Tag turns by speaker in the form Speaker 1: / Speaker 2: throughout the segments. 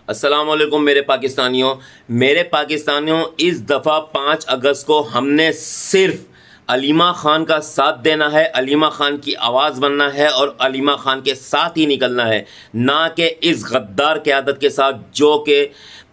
Speaker 1: السلام علیکم میرے پاکستانیوں اس دفعہ 5 اگست کو ہم نے صرف علیمہ خان کا ساتھ دینا ہے، علیمہ خان کی آواز بننا ہے اور علیمہ خان کے ساتھ ہی نکلنا ہے، نہ کہ اس غدار قیادت کے ساتھ جو کہ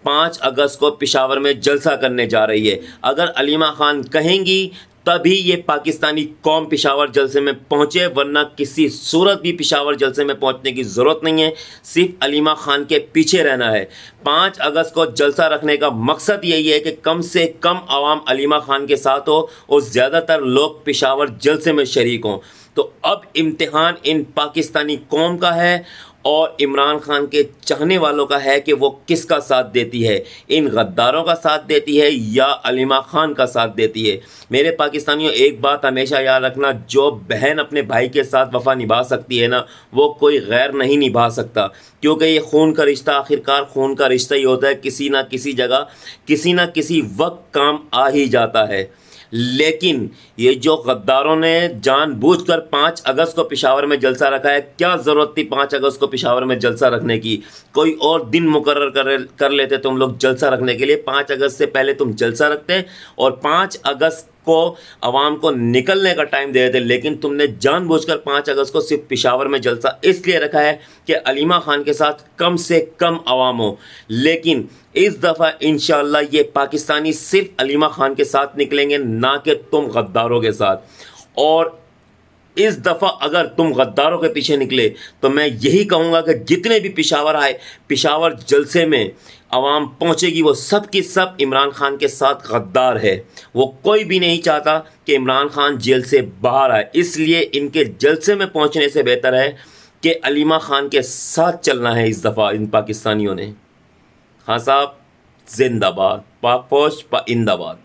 Speaker 1: 5 اگست کو پشاور میں جلسہ کرنے جا رہی ہے۔ اگر علیمہ خان کہیں گی تبھی یہ پاکستانی قوم پشاور جلسے میں پہنچے، ورنہ کسی صورت بھی پشاور جلسے میں پہنچنے کی ضرورت نہیں ہے، صرف علیمہ خان کے پیچھے رہنا ہے۔ 5 اگست کو جلسہ رکھنے کا مقصد یہی ہے کہ کم سے کم عوام علیمہ خان کے ساتھ ہو اور زیادہ تر لوگ پشاور جلسے میں شریک ہوں۔ تو اب امتحان ان پاکستانی قوم کا ہے اور عمران خان کے چاہنے والوں کا ہے کہ وہ کس کا ساتھ دیتی ہے، ان غداروں کا ساتھ دیتی ہے یا علیمہ خان کا ساتھ دیتی ہے۔ میرے پاکستانیوں، ایک بات ہمیشہ یاد رکھنا، جو بہن اپنے بھائی کے ساتھ وفا نبھا سکتی ہے نا، وہ کوئی غیر نہیں نبھا سکتا، کیونکہ یہ خون کا رشتہ آخرکار خون کا رشتہ ہی ہوتا ہے، کسی نہ کسی جگہ کسی نہ کسی وقت کام آ ہی جاتا ہے۔ لیکن یہ جو غداروں نے جان بوجھ کر 5 اگست کو پشاور میں جلسہ رکھا ہے، کیا ضرورت تھی 5 اگست کو پشاور میں جلسہ رکھنے کی؟ کوئی اور دن مقرر کر لیتے تم لوگ جلسہ رکھنے کے لیے۔ 5 اگست سے پہلے تم جلسہ رکھتے اور 5 اگست کو عوام کو نکلنے کا ٹائم دے دیتے، لیکن تم نے جان بوجھ کر 5 اگست کو صرف پشاور میں جلسہ اس لیے رکھا ہے کہ علیمہ خان کے ساتھ کم سے کم عوام ہو۔ لیکن اس دفعہ انشاءاللہ یہ پاکستانی صرف علیمہ خان کے ساتھ نکلیں گے، نہ کہ تم غداروں کے ساتھ۔ اور اس دفعہ اگر تم غداروں کے پیچھے نکلے تو میں یہی کہوں گا کہ جتنے بھی پشاور آئے، پشاور جلسے میں عوام پہنچے گی، وہ سب کی سب عمران خان کے ساتھ غدار ہے۔ وہ کوئی بھی نہیں چاہتا کہ عمران خان جیل سے باہر آئے، اس لیے ان کے جلسے میں پہنچنے سے بہتر ہے کہ علیمہ خان کے ساتھ چلنا ہے اس دفعہ ان پاکستانیوں نے۔ خان صاحب زندہ باد، پاک فوج پائندہ باد۔